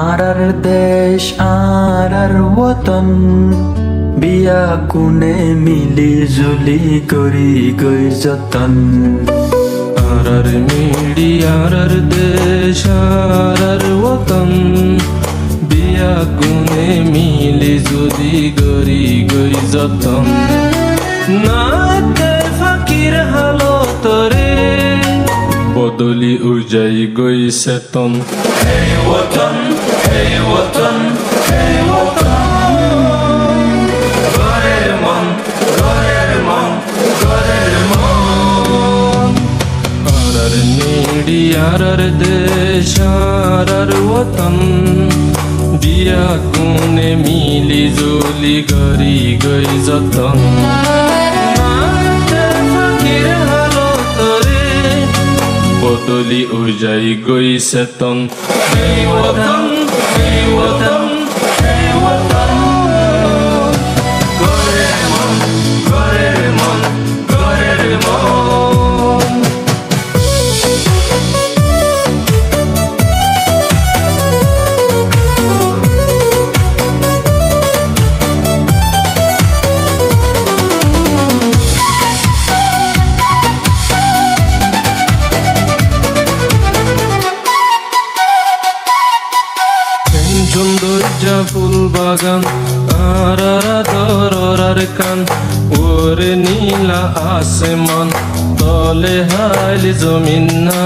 আর দেশ আর ওতন বিয়া কোনে মিলি জুলি করি গই যতন আর মিড়ি আর দেশ আর ওতন বিয়া কোনে মিলি জুলি করি গই যতন নাতে ফাকির হালতরে বদলি উজাই গই সেতন Hey ওতন hey ওতন hey ওতন ঘরের মন ঘরের মন ঘরের মন আর নিড়ি আর দেশ আর ওতন বিয়া কোনে মিলি জুলি করি গই যতন নাতে ফাকির হালতরে বদলি উজাই গই সেতন Hey ওতন hey ওতন hey ওতন ঘরের মন ঘরের মন ঘরের মন সৌন্দর্য ফুল বাগান আর দরার কান ওরে নীলা আসমান তলে হাইল জমিন না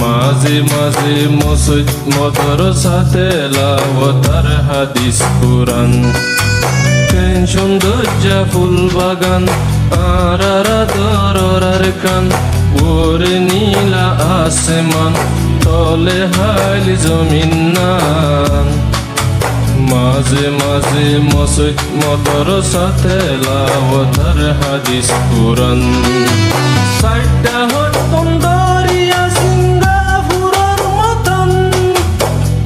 মাঝে মাঝে মসজিদ মদরসাতে লাওয়াতার হাদিস কুরআন সৌন্দর্য ফুল বাগান আর দরার কান ওরে নীলা আসমান তলে হাইল জমিন না মাঝে মাঝে মসজিদ মদরসাতে লাওয়াতার হাদিস কুরআন সাইডা হতন দরিয়া সিঙ্গাপুরের মতন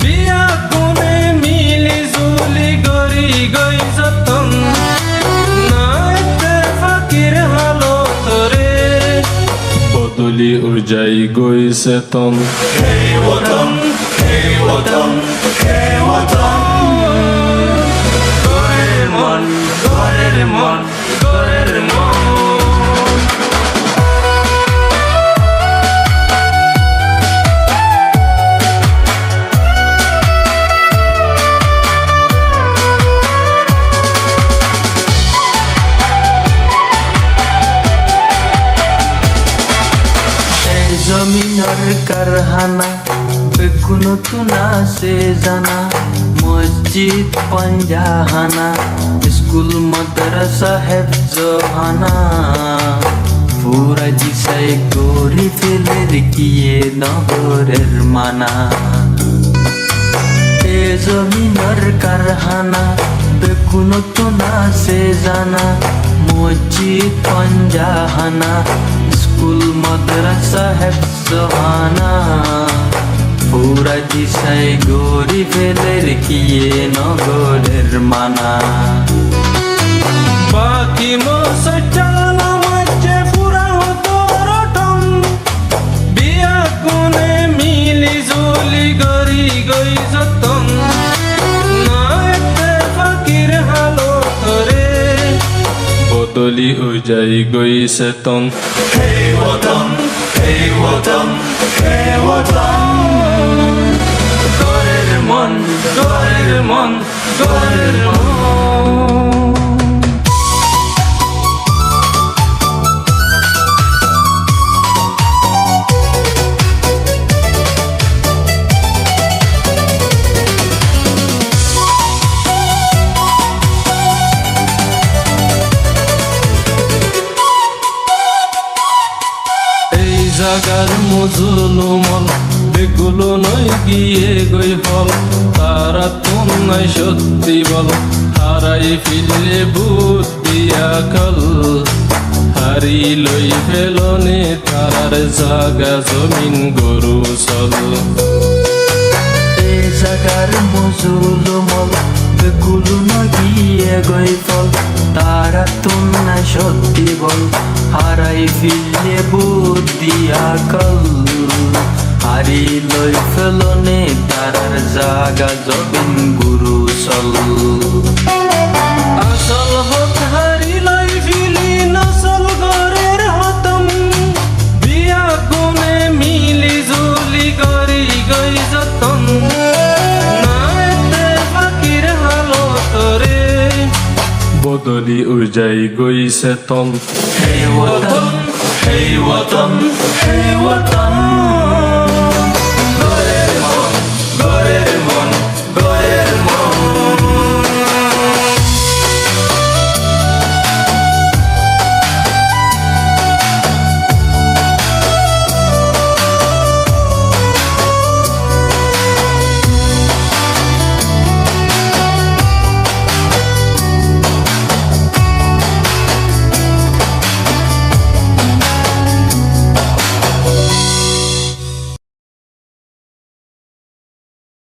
বিয়া কোনে মিলি জুলি গরি গই যতন নাইতে ফাকির হালতরে বদলি উজাই গই সেতন Hey ওতন hey ওতন hey ওতন ঘরের মন ঘরের মন ঘরের মন জমিনের কারখানা বেগুন তুনা সে জানা মসজিদ পঞ্জাহানা স্কুল মাদ্রাসা হেফজহানা পুরা জিসাই গরি ফেলের কিয়ে নগরের মানা এ জমিনের কারখানা বেগুন তুনা সে জানা মসজিদ পঞ্জাহানা স্কুল মাদ্রাসা হেফজহানা পুরা জিসাই গরি ফেলের কিয়ে নগরের মানা বাকি মসজিদানা মাঝে পুরা হতো রটন বিয়া কোনে মিলি জুলি গরি গই যতন নাইতে ফাকির হালতরে বদলি উজাই গই সেতন Hey ওতন hey ওতন hey ওতন ঘরের মন ঘরের মন ঘরের মন জাগার মজলুমল বেগুলো নই গিয়ে গই ফল তারা তুম নাই সত্যি বল হারাই ফিরলে বুদ্ধি আকল হারি লই ফেলনে তারার জাগা জমিন গরু চল এই জাগার মজলুমল বেগুলো নগিয়ে গই ফল তারা তুম নাই সত্যি বল হারাই ফিরলে বুদ্ধি আকল হারি লই ফেলনে তারার জাগা জবিন গুরু চল আসল হক হারি লাই ফিলি নসল গরের হতম বিয়া গুনে মিলি জুলি করি গই যতন নাইতে ফাকির হালত রে বদলি উজাই গইছে তন Hey watan, hey watan, hey watan